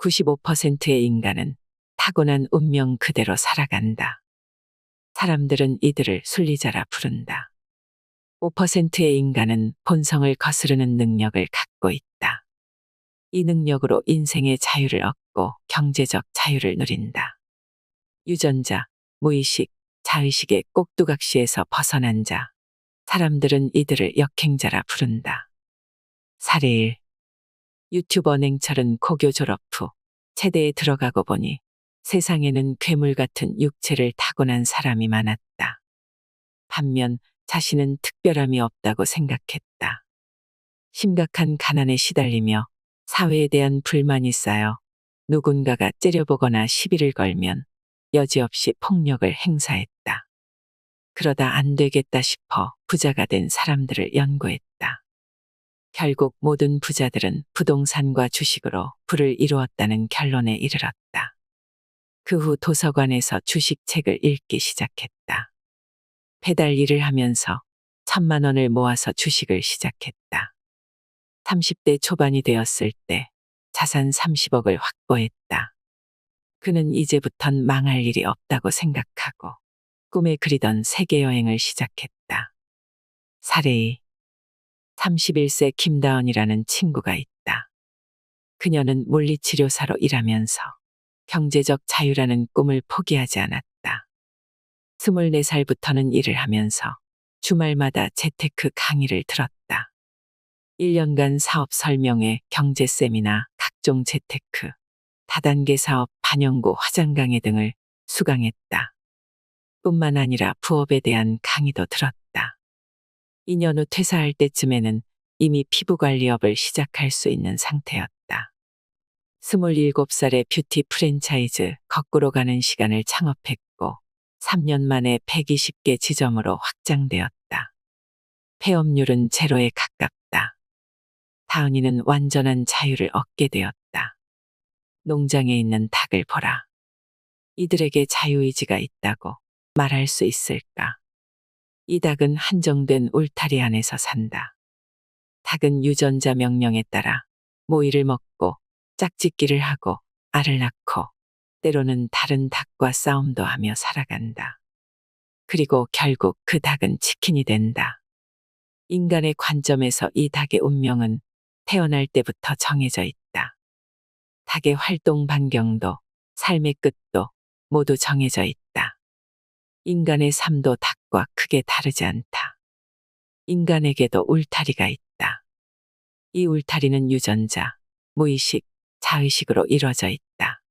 95%의 인간은 타고난 운명 그대로 살아간다. 사람들은 이들을 순리자라 부른다. 5%의 인간은 본성을 거스르는 능력을 갖고 있다. 이 능력으로 인생의 자유를 얻고 경제적 자유를 누린다. 유전자, 무의식, 자의식의 꼭두각시에서 벗어난 자. 사람들은 이들을 역행자라 부른다. 사례 1. 유튜버 냉철은 고교 졸업 후 체대에 들어가고 보니 세상에는 괴물 같은 육체를 타고난 사람이 많았다. 반면 자신은 특별함이 없다고 생각했다. 심각한 가난에 시달리며 사회에 대한 불만이 쌓여 누군가가 째려보거나 시비를 걸면 여지없이 폭력을 행사했다. 그러다 안 되겠다 싶어 부자가 된 사람들을 연구했다. 결국 모든 부자들은 부동산과 주식으로 부를 이루었다는 결론에 이르렀다. 그 후 도서관에서 주식책을 읽기 시작했다. 배달 일을 하면서 1,000만 원을 모아서 주식을 시작했다. 30대 초반이 되었을 때 자산 30억을 확보했다. 그는 이제부턴 망할 일이 없다고 생각하고 꿈에 그리던 세계여행을 시작했다. 사례 2. 31세 김다원이라는 친구가 있다. 그녀는 물리치료사로 일하면서 경제적 자유라는 꿈을 포기하지 않았다. 24살부터는 일을 하면서 주말마다 재테크 강의를 들었다. 1년간 사업 설명회, 경제 세미나, 각종 재테크, 다단계 사업, 반영구, 화장 강의 등을 수강했다. 뿐만 아니라 부업에 대한 강의도 들었다. 2년 후 퇴사할 때쯤에는 이미 피부관리업을 시작할 수 있는 상태였다. 27살에 뷰티 프랜차이즈 거꾸로 가는 시간을 창업했고 3년 만에 120개 지점으로 확장되었다. 폐업률은 제로에 가깝다. 다은이는 완전한 자유를 얻게 되었다. 농장에 있는 닭을 보라. 이들에게 자유의지가 있다고 말할 수 있을까? 이 닭은 한정된 울타리 안에서 산다. 닭은 유전자 명령에 따라 모이를 먹고 짝짓기를 하고 알을 낳고 때로는 다른 닭과 싸움도 하며 살아간다. 그리고 결국 그 닭은 치킨이 된다. 인간의 관점에서 이 닭의 운명은 태어날 때부터 정해져 있다. 닭의 활동 반경도 삶의 끝도 모두 정해져 있다. 인간의 삶도 닭과 크게 다르지 않다. 인간에게도 울타리가 있다. 이 울타리는 유전자, 무의식, 자의식으로 이루어져 있다.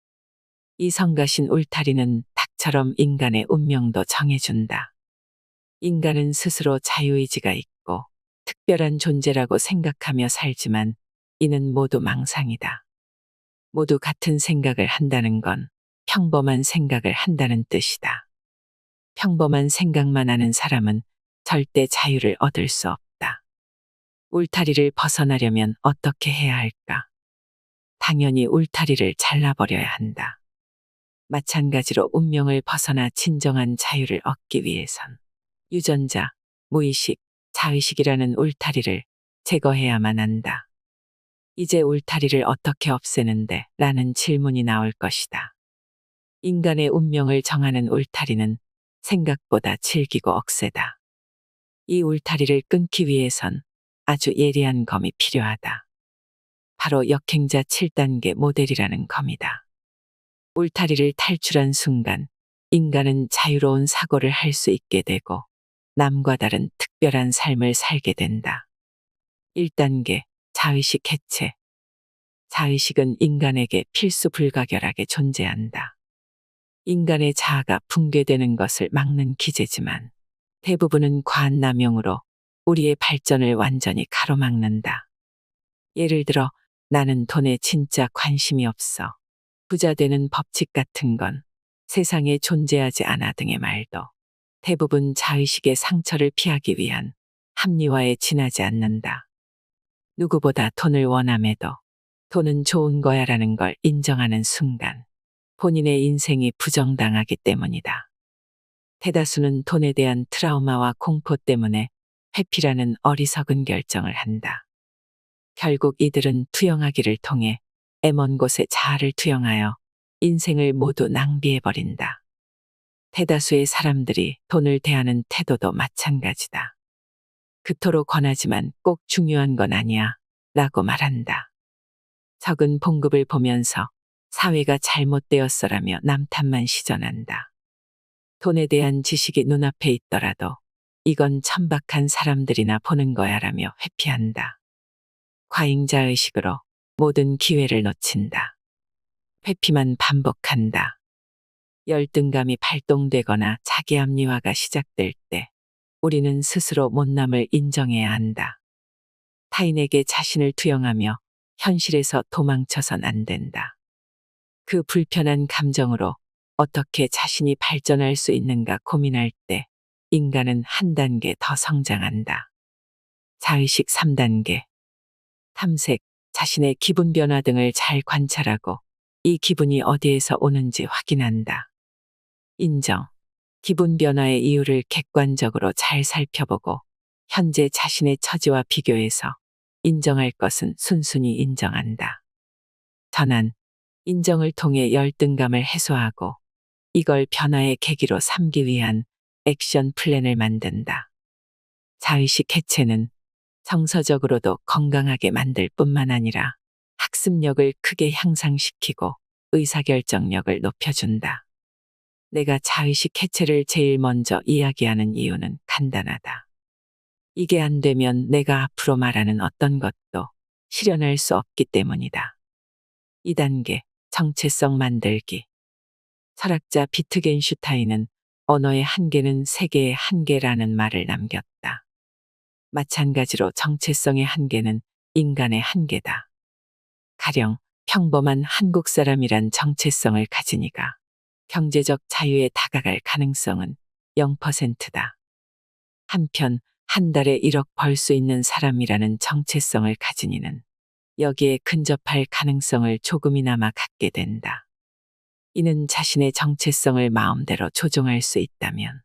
이 성가신 울타리는 닭처럼 인간의 운명도 정해준다. 인간은 스스로 자유의지가 있고 특별한 존재라고 생각하며 살지만 이는 모두 망상이다. 모두 같은 생각을 한다는 건 평범한 생각을 한다는 뜻이다. 평범한 생각만 하는 사람은 절대 자유를 얻을 수 없다. 울타리를 벗어나려면 어떻게 해야 할까? 당연히 울타리를 잘라버려야 한다. 마찬가지로 운명을 벗어나 진정한 자유를 얻기 위해선 유전자, 무의식, 자의식이라는 울타리를 제거해야만 한다. 이제 울타리를 어떻게 없애는데? 라는 질문이 나올 것이다. 인간의 운명을 정하는 울타리는 생각보다 질기고 억세다. 이 울타리를 끊기 위해선 아주 예리한 검이 필요하다. 바로 역행자 7단계 모델이라는 검이다. 울타리를 탈출한 순간 인간은 자유로운 사고를 할 수 있게 되고 남과 다른 특별한 삶을 살게 된다. 1단계 자의식 해체. 자의식은 인간에게 필수 불가결하게 존재한다. 인간의 자아가 붕괴되는 것을 막는 기제지만 대부분은 과한 남용으로 우리의 발전을 완전히 가로막는다. 예를 들어 나는 돈에 진짜 관심이 없어. 부자 되는 법칙 같은 건 세상에 존재하지 않아 등의 말도 대부분 자의식의 상처를 피하기 위한 합리화에 지나지 않는다. 누구보다 돈을 원함에도 돈은 좋은 거야라는 걸 인정하는 순간 본인의 인생이 부정당하기 때문이다. 대다수는 돈에 대한 트라우마와 공포 때문에 회피라는 어리석은 결정을 한다. 결국 이들은 투영하기를 통해 먼 곳에 자아를 투영하여 인생을 모두 낭비해버린다. 대다수의 사람들이 돈을 대하는 태도도 마찬가지다. 그토록 권하지만 꼭 중요한 건 아니야 라고 말한다. 적은 봉급을 보면서 사회가 잘못되었어라며 남 탓만 시전한다. 돈에 대한 지식이 눈앞에 있더라도 이건 천박한 사람들이나 보는 거야라며 회피한다. 과잉자의식으로 모든 기회를 놓친다. 회피만 반복한다. 열등감이 발동되거나 자기 합리화가 시작될 때 우리는 스스로 못남을 인정해야 한다. 타인에게 자신을 투영하며 현실에서 도망쳐선 안 된다. 그 불편한 감정으로 어떻게 자신이 발전할 수 있는가 고민할 때 인간은 한 단계 더 성장한다. 자의식 3단계. 탐색, 자신의 기분 변화 등을 잘 관찰하고 이 기분이 어디에서 오는지 확인한다. 인정. 기분 변화의 이유를 객관적으로 잘 살펴보고 현재 자신의 처지와 비교해서 인정할 것은 순순히 인정한다. 전환. 인정을 통해 열등감을 해소하고 이걸 변화의 계기로 삼기 위한 액션 플랜을 만든다. 자의식 해체는 정서적으로도 건강하게 만들 뿐만 아니라 학습력을 크게 향상시키고 의사결정력을 높여준다. 내가 자의식 해체를 제일 먼저 이야기하는 이유는 간단하다. 이게 안 되면 내가 앞으로 말하는 어떤 것도 실현할 수 없기 때문이다. 2단계, 정체성 만들기. 철학자 비트겐슈타인은 언어의 한계는 세계의 한계라는 말을 남겼다. 마찬가지로 정체성의 한계는 인간의 한계다. 가령 평범한 한국 사람이란 정체성을 가진 이가 경제적 자유에 다가갈 가능성은 0%다. 한편 한 달에 1억 벌 수 있는 사람이라는 정체성을 가진 이는 여기에 근접할 가능성을 조금이나마 갖게 된다. 이는 자신의 정체성을 마음대로 조종할 수 있다면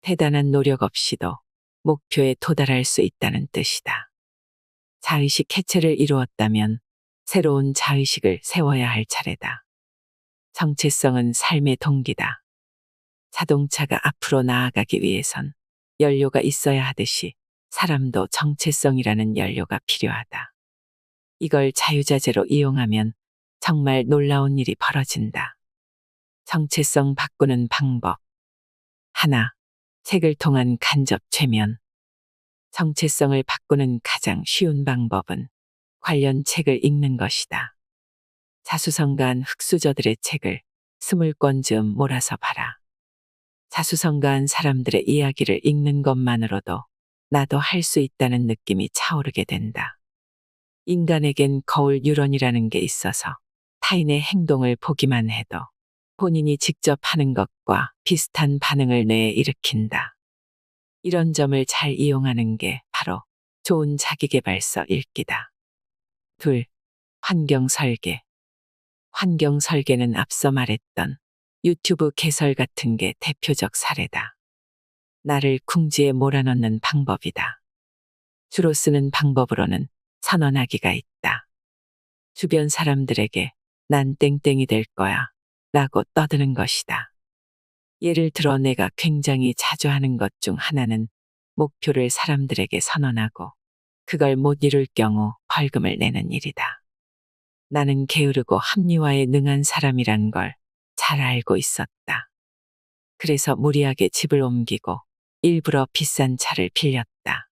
대단한 노력 없이도 목표에 도달할 수 있다는 뜻이다. 자의식 해체를 이루었다면 새로운 자의식을 세워야 할 차례다. 정체성은 삶의 동기다. 자동차가 앞으로 나아가기 위해선 연료가 있어야 하듯이 사람도 정체성이라는 연료가 필요하다. 이걸 자유자재로 이용하면 정말 놀라운 일이 벌어진다. 정체성 바꾸는 방법. 하나, 책을 통한 간접 최면. 정체성을 바꾸는 가장 쉬운 방법은 관련 책을 읽는 것이다. 자수성가한 흑수저들의 책을 20권쯤 몰아서 봐라. 자수성가한 사람들의 이야기를 읽는 것만으로도 나도 할 수 있다는 느낌이 차오르게 된다. 인간에겐 거울 유런이라는 게 있어서 타인의 행동을 보기만 해도 본인이 직접 하는 것과 비슷한 반응을 뇌에 일으킨다. 이런 점을 잘 이용하는 게 바로 좋은 자기계발서 읽기다. 둘, 환경 설계. 환경 설계는 앞서 말했던 유튜브 개설 같은 게 대표적 사례다. 나를 궁지에 몰아넣는 방법이다. 주로 쓰는 방법으로는 선언하기가 있다. 주변 사람들에게 난 땡땡이 될 거야 라고 떠드는 것이다. 예를 들어 내가 굉장히 자주 하는 것 중 하나는 목표를 사람들에게 선언하고 그걸 못 이룰 경우 벌금을 내는 일이다. 나는 게으르고 합리화에 능한 사람이란 걸 잘 알고 있었다. 그래서 무리하게 집을 옮기고 일부러 비싼 차를 빌렸다.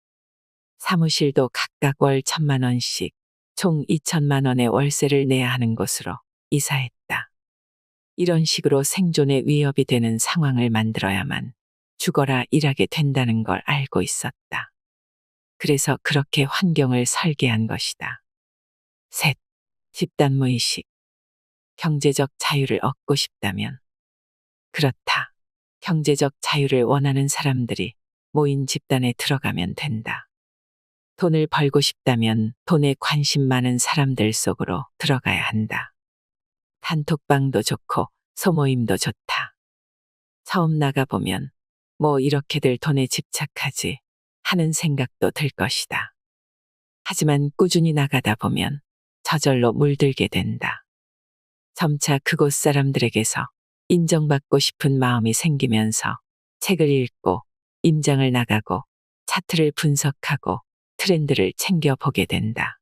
사무실도 각각 월 1,000만 원씩 총 2천만 원의 월세를 내야 하는 곳으로 이사했다. 이런 식으로 생존에 위협이 되는 상황을 만들어야만 죽어라 일하게 된다는 걸 알고 있었다. 그래서 그렇게 환경을 설계한 것이다. 셋, 집단무의식. 경제적 자유를 얻고 싶다면. 그렇다. 경제적 자유를 원하는 사람들이 모인 집단에 들어가면 된다. 돈을 벌고 싶다면 돈에 관심 많은 사람들 속으로 들어가야 한다. 단톡방도 좋고 소모임도 좋다. 처음 나가보면 뭐 이렇게들 돈에 집착하지 하는 생각도 들 것이다. 하지만 꾸준히 나가다 보면 저절로 물들게 된다. 점차 그곳 사람들에게서 인정받고 싶은 마음이 생기면서 책을 읽고 임장을 나가고 차트를 분석하고 트렌드를 챙겨보게 된다.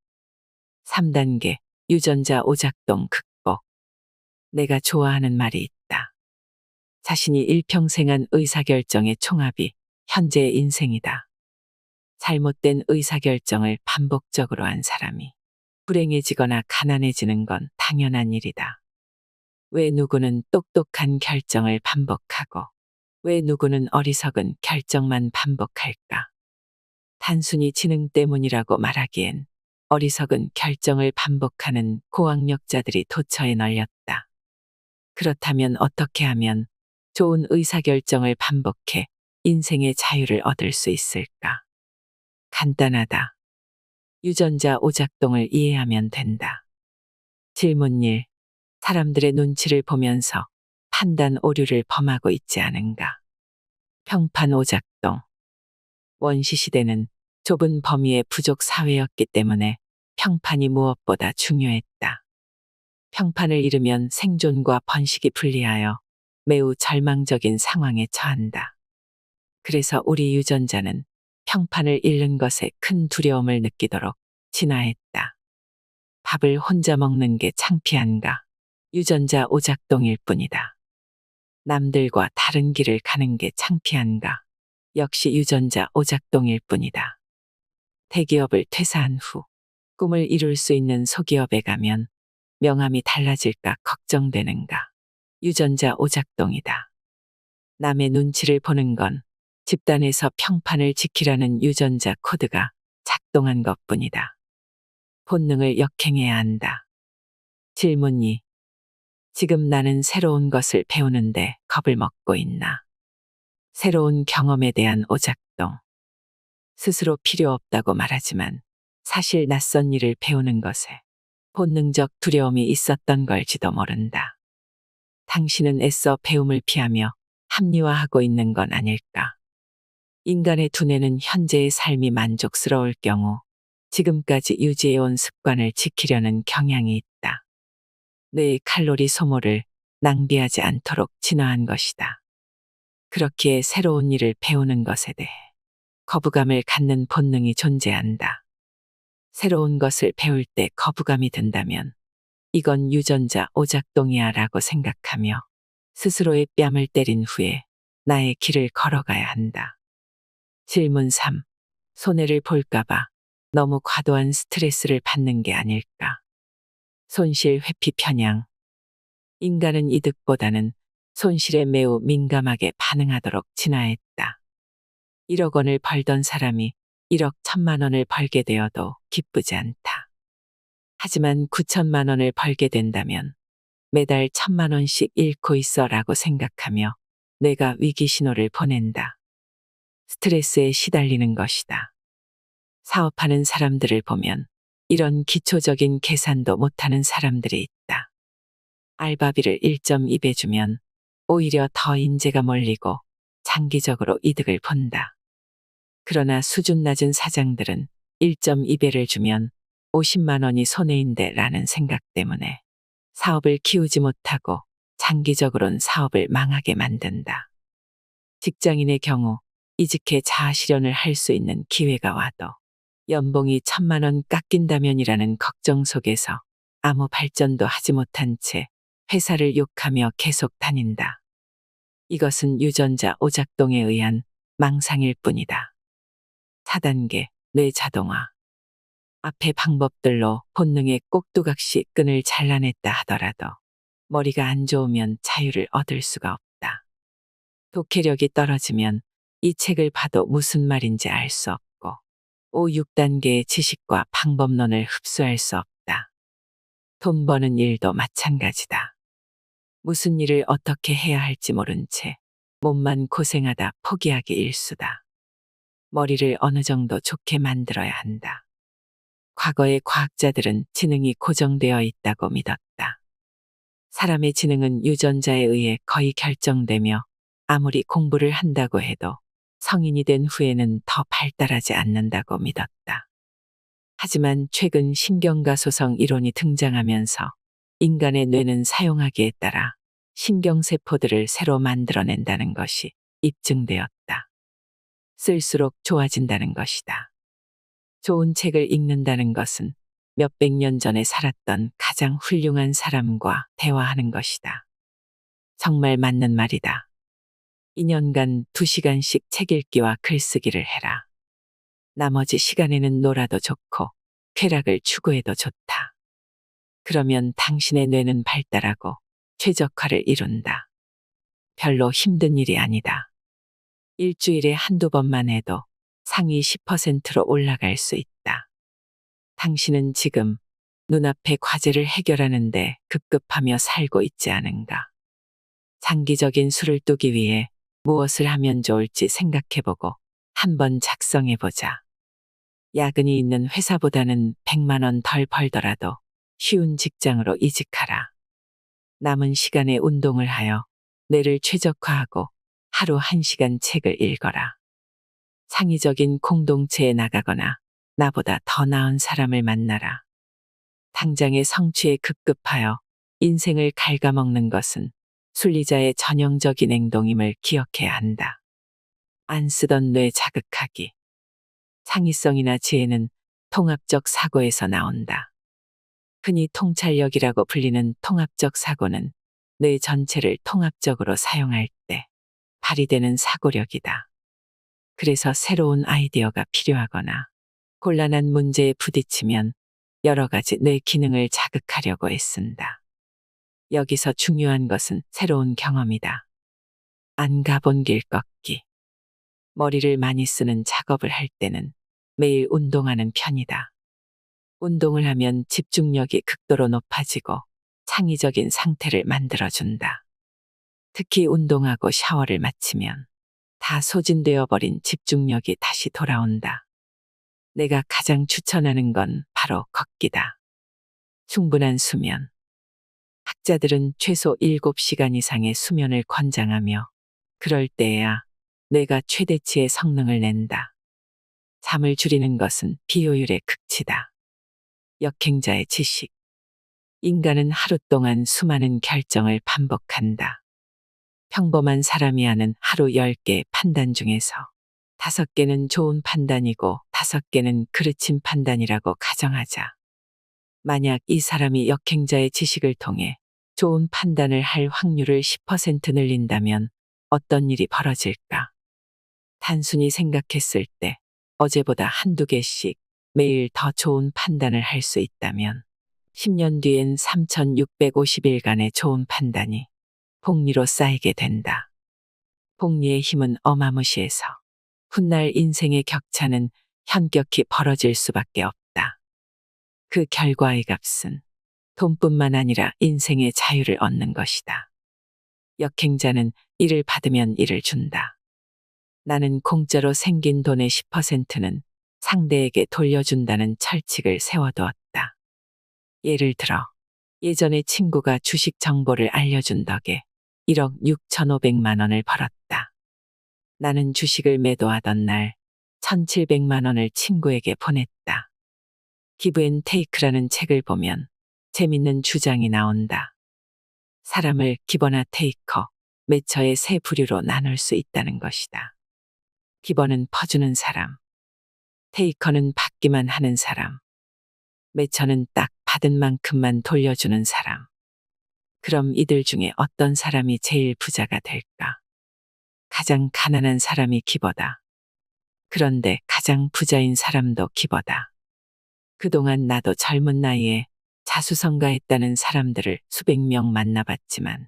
3단계 유전자 오작동 극복. 내가 좋아하는 말이 있다. 자신이 일평생한 의사결정의 총합이 현재의 인생이다. 잘못된 의사결정을 반복적으로 한 사람이 불행해지거나 가난해지는 건 당연한 일이다. 왜 누구는 똑똑한 결정을 반복하고 왜 누구는 어리석은 결정만 반복할까? 단순히 지능 때문이라고 말하기엔 어리석은 결정을 반복하는 고학력자들이 도처에 널렸다. 그렇다면 어떻게 하면 좋은 의사결정을 반복해 인생의 자유를 얻을 수 있을까? 간단하다. 유전자 오작동을 이해하면 된다. 질문 1. 사람들의 눈치를 보면서 판단 오류를 범하고 있지 않은가? 평판 오작동. 원시시대는 좁은 범위의 부족 사회였기 때문에 평판이 무엇보다 중요했다. 평판을 잃으면 생존과 번식이 불리하여 매우 절망적인 상황에 처한다. 그래서 우리 유전자는 평판을 잃는 것에 큰 두려움을 느끼도록 진화했다. 밥을 혼자 먹는 게 창피한가? 유전자 오작동일 뿐이다. 남들과 다른 길을 가는 게 창피한가? 역시 유전자 오작동일 뿐이다. 대기업을 퇴사한 후 꿈을 이룰 수 있는 소기업에 가면 명함이 달라질까 걱정되는가? 유전자 오작동이다. 남의 눈치를 보는 건 집단에서 평판을 지키라는 유전자 코드가 작동한 것뿐이다. 본능을 역행해야 한다. 질문 2. 지금 나는 새로운 것을 배우는데 겁을 먹고 있나? 새로운 경험에 대한 오작동. 스스로 필요 없다고 말하지만 사실 낯선 일을 배우는 것에 본능적 두려움이 있었던 걸지도 모른다. 당신은 애써 배움을 피하며 합리화하고 있는 건 아닐까? 인간의 두뇌는 현재의 삶이 만족스러울 경우 지금까지 유지해온 습관을 지키려는 경향이 있다. 뇌의 칼로리 소모를 낭비하지 않도록 진화한 것이다. 그렇기에 새로운 일을 배우는 것에 대해 거부감을 갖는 본능이 존재한다. 새로운 것을 배울 때 거부감이 든다면 이건 유전자 오작동이야 라고 생각하며 스스로의 뺨을 때린 후에 나의 길을 걸어가야 한다. 질문 3. 손해를 볼까봐 너무 과도한 스트레스를 받는 게 아닐까? 손실 회피 편향. 인간은 이득보다는 손실에 매우 민감하게 반응하도록 진화했다. 1억 원을 벌던 사람이 1억 1천만 원을 벌게 되어도 기쁘지 않다. 하지만 9천만 원을 벌게 된다면 매달 1천만 원씩 잃고 있어 라고 생각하며 뇌가 위기 신호를 보낸다. 스트레스에 시달리는 것이다. 사업하는 사람들을 보면 이런 기초적인 계산도 못하는 사람들이 있다. 알바비를 1.2배 주면 오히려 더 인재가 몰리고 장기적으로 이득을 본다. 그러나 수준 낮은 사장들은 1.2배를 주면 50만 원이 손해인데 라는 생각 때문에 사업을 키우지 못하고 장기적으론 사업을 망하게 만든다. 직장인의 경우 이직해 자아실현을 할 수 있는 기회가 와도 연봉이 1천만 원 깎인다면이라는 걱정 속에서 아무 발전도 하지 못한 채 회사를 욕하며 계속 다닌다. 이것은 유전자 오작동에 의한 망상일 뿐이다. 4단계 뇌 자동화. 앞의 방법들로 본능의 꼭두각시 끈을 잘라냈다 하더라도 머리가 안 좋으면 자유를 얻을 수가 없다. 독해력이 떨어지면 이 책을 봐도 무슨 말인지 알 수 없고 5, 6단계의 지식과 방법론을 흡수할 수 없다. 돈 버는 일도 마찬가지다. 무슨 일을 어떻게 해야 할지 모른 채 몸만 고생하다 포기하기 일수다. 머리를 어느 정도 좋게 만들어야 한다. 과거의 과학자들은 지능이 고정되어 있다고 믿었다. 사람의 지능은 유전자에 의해 거의 결정되며 아무리 공부를 한다고 해도 성인이 된 후에는 더 발달하지 않는다고 믿었다. 하지만 최근 신경가소성 이론이 등장하면서 인간의 뇌는 사용하기에 따라 신경세포들을 새로 만들어낸다는 것이 입증되었다. 쓸수록 좋아진다는 것이다. 좋은 책을 읽는다는 것은 몇백 년 전에 살았던 가장 훌륭한 사람과 대화하는 것이다. 정말 맞는 말이다. 2년간 2시간씩 책 읽기와 글쓰기를 해라. 나머지 시간에는 놀아도 좋고 쾌락을 추구해도 좋다. 그러면 당신의 뇌는 발달하고 최적화를 이룬다. 별로 힘든 일이 아니다. 일주일에 한두 번만 해도 상위 10%로 올라갈 수 있다. 당신은 지금 눈앞의 과제를 해결하는데 급급하며 살고 있지 않은가? 장기적인 수를 두기 위해 무엇을 하면 좋을지 생각해보고 한번 작성해보자. 야근이 있는 회사보다는 100만 원 덜 벌더라도 쉬운 직장으로 이직하라. 남은 시간에 운동을 하여 뇌를 최적화하고 하루 1시간 책을 읽어라. 창의적인 공동체에 나가거나 나보다 더 나은 사람을 만나라. 당장의 성취에 급급하여 인생을 갉아먹는 것은 순리자의 전형적인 행동임을 기억해야 한다. 안 쓰던 뇌 자극하기. 창의성이나 지혜는 통합적 사고에서 나온다. 흔히 통찰력이라고 불리는 통합적 사고는 뇌 전체를 통합적으로 사용할 때 발휘되는 사고력이다. 그래서 새로운 아이디어가 필요하거나 곤란한 문제에 부딪히면 여러 가지 뇌 기능을 자극하려고 애쓴다. 여기서 중요한 것은 새로운 경험이다. 안 가본 길 걷기. 머리를 많이 쓰는 작업을 할 때는 매일 운동하는 편이다. 운동을 하면 집중력이 극도로 높아지고 창의적인 상태를 만들어준다. 특히 운동하고 샤워를 마치면 다 소진되어 버린 집중력이 다시 돌아온다. 내가 가장 추천하는 건 바로 걷기다. 충분한 수면. 학자들은 최소 7시간 이상의 수면을 권장하며 그럴 때에야 뇌가 최대치의 성능을 낸다. 잠을 줄이는 것은 비효율의 극치다. 역행자의 지식. 인간은 하루 동안 수많은 결정을 반복한다. 평범한 사람이 하는 하루 10개의 판단 중에서 5개는 좋은 판단이고 5개는 그르친 판단이라고 가정하자. 만약 이 사람이 역행자의 지식을 통해 좋은 판단을 할 확률을 10% 늘린다면 어떤 일이 벌어질까? 단순히 생각했을 때 어제보다 한두 개씩 매일 더 좋은 판단을 할 수 있다면 10년 뒤엔 3650일간의 좋은 판단이 복리로 쌓이게 된다. 복리의 힘은 어마무시해서 훗날 인생의 격차는 현격히 벌어질 수밖에 없다. 그 결과의 값은 돈뿐만 아니라 인생의 자유를 얻는 것이다. 역행자는 이를 받으면 이를 준다. 나는 공짜로 생긴 돈의 10%는 상대에게 돌려준다는 철칙을 세워두었다. 예를 들어 예전에 친구가 주식 정보를 알려준 덕에 1억 6,500만 원을 벌었다. 나는 주식을 매도하던 날 1,700만 원을 친구에게 보냈다. 기브 앤 테이크라는 책을 보면 재밌는 주장이 나온다. 사람을 기버나 테이커, 매처의 세 부류로 나눌 수 있다는 것이다. 기버는 퍼주는 사람, 테이커는 받기만 하는 사람, 매처는 딱 받은 만큼만 돌려주는 사람. 그럼 이들 중에 어떤 사람이 제일 부자가 될까? 가장 가난한 사람이 기버다. 그런데 가장 부자인 사람도 기버다. 그동안 나도 젊은 나이에 자수성가했다는 사람들을 수백 명 만나봤지만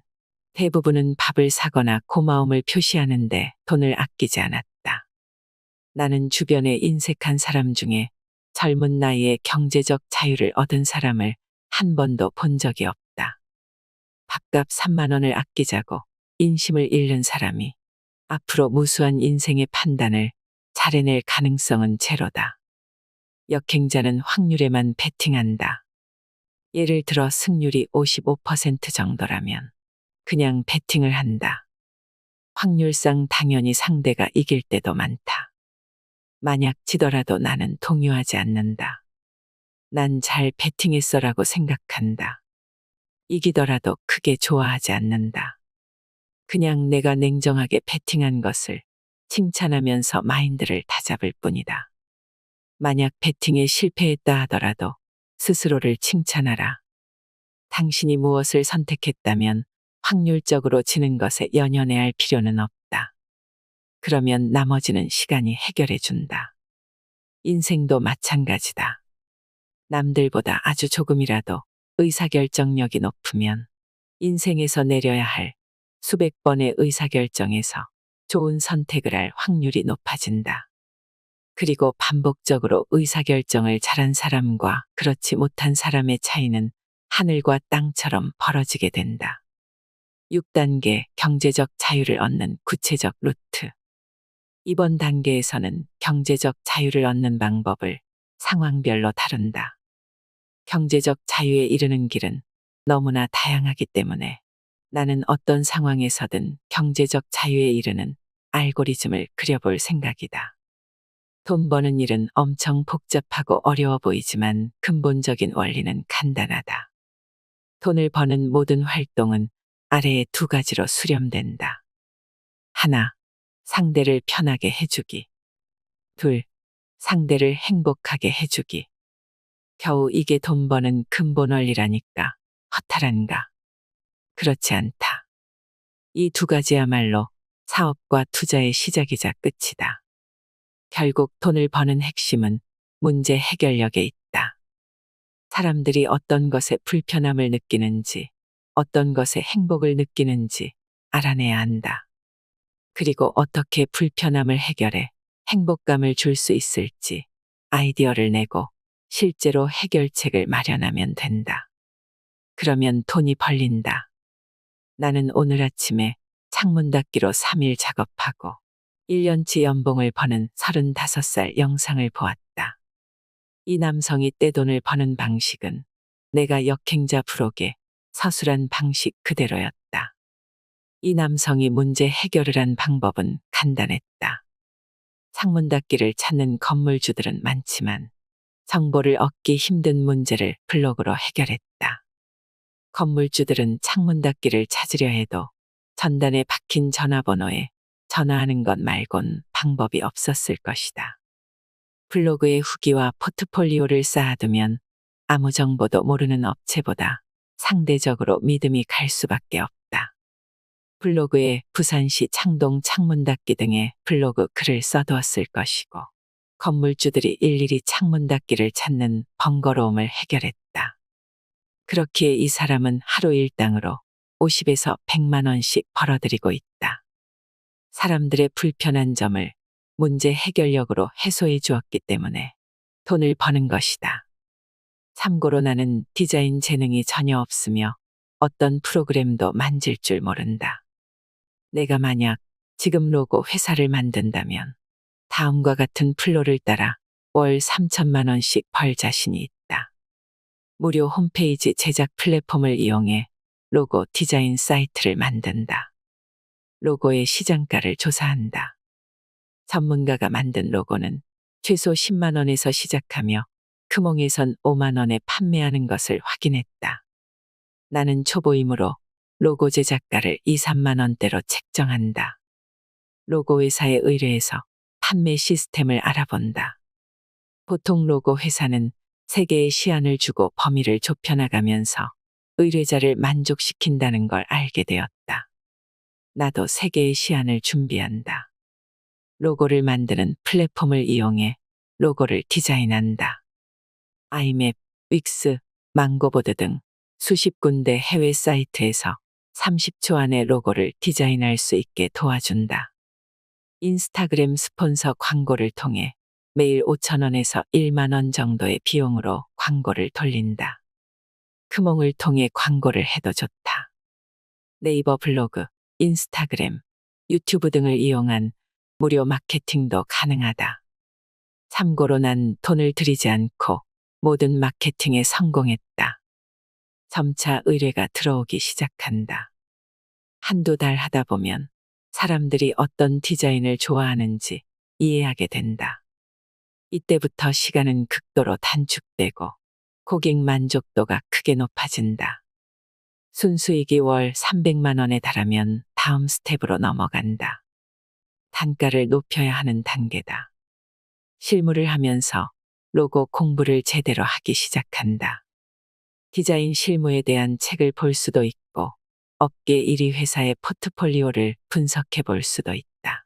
대부분은 밥을 사거나 고마움을 표시하는데 돈을 아끼지 않았다. 나는 주변에 인색한 사람 중에 젊은 나이에 경제적 자유를 얻은 사람을 한 번도 본 적이 없다. 밥값 3만 원을 아끼자고 인심을 잃는 사람이 앞으로 무수한 인생의 판단을 잘 해낼 가능성은 제로다. 역행자는 확률에만 베팅한다. 예를 들어 승률이 55% 정도라면 그냥 베팅을 한다. 확률상 당연히 상대가 이길 때도 많다. 만약 지더라도 나는 동요하지 않는다. 난 잘 베팅했어라고 생각한다. 이기더라도 크게 좋아하지 않는다. 그냥 내가 냉정하게 베팅한 것을 칭찬하면서 마인드를 다잡을 뿐이다. 만약 베팅에 실패했다 하더라도 스스로를 칭찬하라. 당신이 무엇을 선택했다면 확률적으로 지는 것에 연연해할 필요는 없다. 그러면 나머지는 시간이 해결해 준다. 인생도 마찬가지다. 남들보다 아주 조금이라도 의사결정력이 높으면 인생에서 내려야 할 수백 번의 의사결정에서 좋은 선택을 할 확률이 높아진다. 그리고 반복적으로 의사결정을 잘한 사람과 그렇지 못한 사람의 차이는 하늘과 땅처럼 벌어지게 된다. 6단계 경제적 자유를 얻는 구체적 루트. 이번 단계에서는 경제적 자유를 얻는 방법을 상황별로 다룬다. 경제적 자유에 이르는 길은 너무나 다양하기 때문에 나는 어떤 상황에서든 경제적 자유에 이르는 알고리즘을 그려볼 생각이다. 돈 버는 일은 엄청 복잡하고 어려워 보이지만 근본적인 원리는 간단하다. 돈을 버는 모든 활동은 아래의 두 가지로 수렴된다. 하나, 상대를 편하게 해주기. 둘, 상대를 행복하게 해주기. 겨우 이게 돈 버는 근본 원리라니까 허탈한가? 그렇지 않다. 이 두 가지야말로 사업과 투자의 시작이자 끝이다. 결국 돈을 버는 핵심은 문제 해결력에 있다. 사람들이 어떤 것에 불편함을 느끼는지, 어떤 것에 행복을 느끼는지 알아내야 한다. 그리고 어떻게 불편함을 해결해 행복감을 줄 수 있을지 아이디어를 내고 실제로 해결책을 마련하면 된다. 그러면 돈이 벌린다. 나는 오늘 아침에 창문 닫기로 3일 작업하고 1년치 연봉을 버는 35살 영상을 보았다. 이 남성이 떼돈을 버는 방식은 내가 역행자 부록에 서술한 방식 그대로였다. 이 남성이 문제 해결을 한 방법은 간단했다. 창문 닫기를 찾는 건물주들은 많지만 정보를 얻기 힘든 문제를 블로그로 해결했다. 건물주들은 창문 닫기를 찾으려 해도 전단에 박힌 전화번호에 전화하는 것 말곤 방법이 없었을 것이다. 블로그에 후기와 포트폴리오를 쌓아두면 아무 정보도 모르는 업체보다 상대적으로 믿음이 갈 수밖에 없다. 블로그에 부산시 창동 창문 닫기 등의 블로그 글을 써두었을 것이고 건물주들이 일일이 창문 닫기를 찾는 번거로움을 해결했다. 그렇기에 이 사람은 하루 일당으로 50에서 100만 원씩 벌어들이고 있다. 사람들의 불편한 점을 문제 해결력으로 해소해 주었기 때문에 돈을 버는 것이다. 참고로 나는 디자인 재능이 전혀 없으며 어떤 프로그램도 만질 줄 모른다. 내가 만약 지금 로고 회사를 만든다면 다음과 같은 플로를 따라 월 3천만 원씩 벌 자신이 있다. 무료 홈페이지 제작 플랫폼을 이용해 로고 디자인 사이트를 만든다. 로고의 시장가를 조사한다. 전문가가 만든 로고는 최소 10만 원에서 시작하며 크몽에선 5만 원에 판매하는 것을 확인했다. 나는 초보이므로 로고 제작가를 2, 3만 원대로 책정한다. 로고 회사에 의뢰해서 판매 시스템을 알아본다. 보통 로고 회사는 3개의 시안을 주고 범위를 좁혀나가면서 의뢰자를 만족시킨다는 걸 알게 되었다. 나도 3개의 시안을 준비한다. 로고를 만드는 플랫폼을 이용해 로고를 디자인한다. 아이맵, 윅스, 망고보드 등 수십 군데 해외 사이트에서 30초 안에 로고를 디자인할 수 있게 도와준다. 인스타그램 스폰서 광고를 통해 매일 5천 원에서 1만 원 정도의 비용으로 광고를 돌린다. 크몽을 통해 광고를 해도 좋다. 네이버 블로그, 인스타그램, 유튜브 등을 이용한 무료 마케팅도 가능하다. 참고로 난 돈을 들이지 않고 모든 마케팅에 성공했다. 점차 의뢰가 들어오기 시작한다. 한두 달 하다 보면 사람들이 어떤 디자인을 좋아하는지 이해하게 된다. 이때부터 시간은 극도로 단축되고 고객 만족도가 크게 높아진다. 순수익이 월 300만 원에 달하면 다음 스텝으로 넘어간다. 단가를 높여야 하는 단계다. 실무를 하면서 로고 공부를 제대로 하기 시작한다. 디자인 실무에 대한 책을 볼 수도 있고 업계 1위 회사의 포트폴리오를 분석해 볼 수도 있다.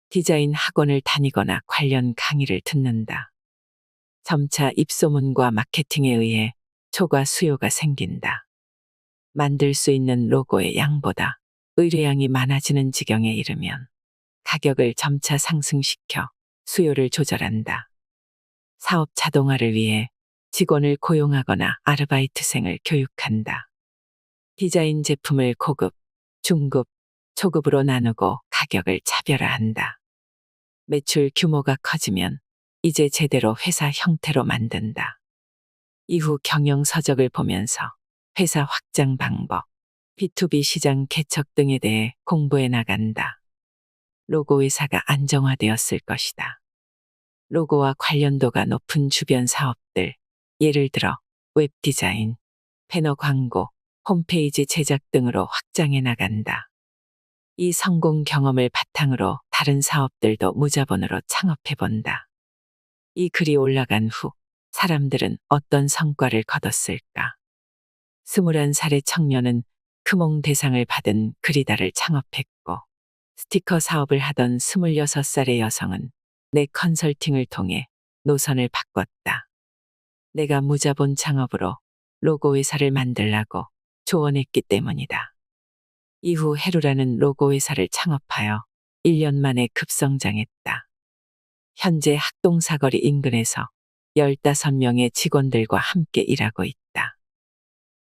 디자인 학원을 다니거나 관련 강의를 듣는다. 점차 입소문과 마케팅에 의해 초과 수요가 생긴다. 만들 수 있는 로고의 양보다 의뢰량이 많아지는 지경에 이르면 가격을 점차 상승시켜 수요를 조절한다. 사업 자동화를 위해 직원을 고용하거나 아르바이트생을 교육한다. 디자인 제품을 고급, 중급, 초급으로 나누고 가격을 차별화한다. 매출 규모가 커지면 이제 제대로 회사 형태로 만든다. 이후 경영 서적을 보면서 회사 확장 방법, B2B 시장 개척 등에 대해 공부해 나간다. 로고 회사가 안정화되었을 것이다. 로고와 관련도가 높은 주변 사업들, 예를 들어 웹 디자인, 배너 광고, 홈페이지 제작 등으로 확장해 나간다. 이 성공 경험을 바탕으로 다른 사업들도 무자본으로 창업해 본다. 이 글이 올라간 후 사람들은 어떤 성과를 거뒀을까? 21살의 청년은 금홍 대상을 받은 그리다를 창업했고, 스티커 사업을 하던 26살의 여성은 내 컨설팅을 통해 노선을 바꿨다. 내가 무자본 창업으로 로고 회사를 만들라고 조언했기 때문이다. 이후 헤루라는 로고 회사를 창업하여 1년 만에 급성장했다. 현재 학동사거리 인근에서 15명의 직원들과 함께 일하고 있다.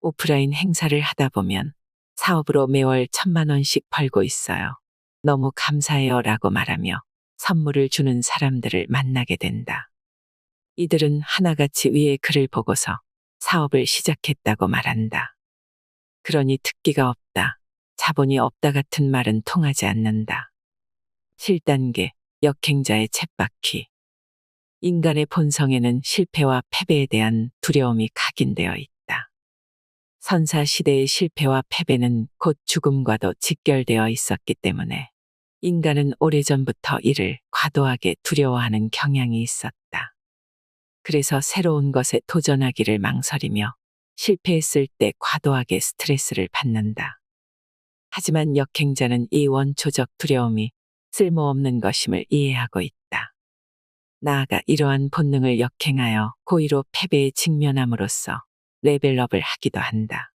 오프라인 행사를 하다 보면 사업으로 매월 1,000만 원씩 벌고 있어요. 너무 감사해요 라고 말하며 선물을 주는 사람들을 만나게 된다. 이들은 하나같이 위의 글을 보고서 사업을 시작했다고 말한다. 그러니 특기가 없다, 자본이 없다 같은 말은 통하지 않는다. 7단계 역행자의 쳇바퀴. 인간의 본성에는 실패와 패배에 대한 두려움이 각인되어 있다. 선사시대의 실패와 패배는 곧 죽음과도 직결되어 있었기 때문에 인간은 오래전부터 이를 과도하게 두려워하는 경향이 있었다. 그래서 새로운 것에 도전하기를 망설이며 실패했을 때 과도하게 스트레스를 받는다. 하지만 역행자는 이 원초적 두려움이 쓸모없는 것임을 이해하고 있다. 나아가 이러한 본능을 역행하여 고의로 패배에 직면함으로써 레벨업을 하기도 한다.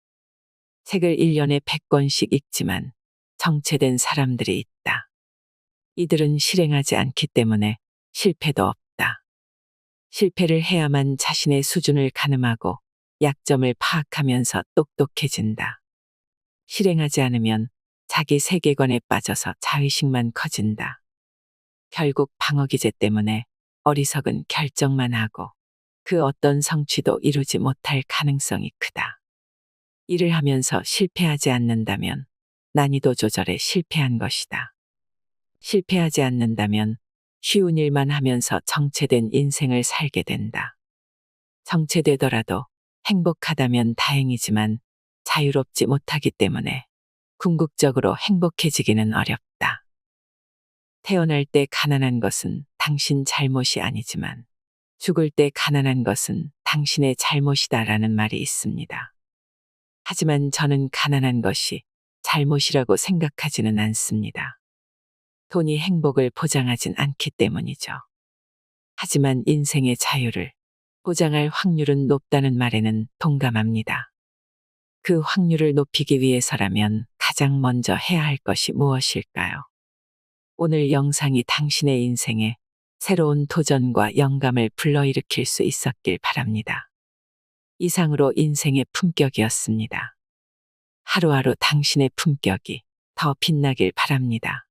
책을 1년에 100권씩 읽지만 정체된 사람들이 있다. 이들은 실행하지 않기 때문에 실패도 없다. 실패를 해야만 자신의 수준을 가늠하고 약점을 파악하면서 똑똑해진다. 실행하지 않으면 자기 세계관에 빠져서 자의식만 커진다. 결국 방어기제 때문에 어리석은 결정만 하고 그 어떤 성취도 이루지 못할 가능성이 크다. 일을 하면서 실패하지 않는다면 난이도 조절에 실패한 것이다. 실패하지 않는다면 쉬운 일만 하면서 정체된 인생을 살게 된다. 정체되더라도 행복하다면 다행이지만 자유롭지 못하기 때문에 궁극적으로 행복해지기는 어렵다. 태어날 때 가난한 것은 당신 잘못이 아니지만 죽을 때 가난한 것은 당신의 잘못이다라는 말이 있습니다. 하지만 저는 가난한 것이 잘못이라고 생각하지는 않습니다. 돈이 행복을 보장하진 않기 때문이죠. 하지만 인생의 자유를 보장할 확률은 높다는 말에는 동감합니다. 그 확률을 높이기 위해서라면 가장 먼저 해야 할 것이 무엇일까요? 오늘 영상이 당신의 인생에 새로운 도전과 영감을 불러일으킬 수 있었길 바랍니다. 이상으로 인생의 품격이었습니다. 하루하루 당신의 품격이 더 빛나길 바랍니다.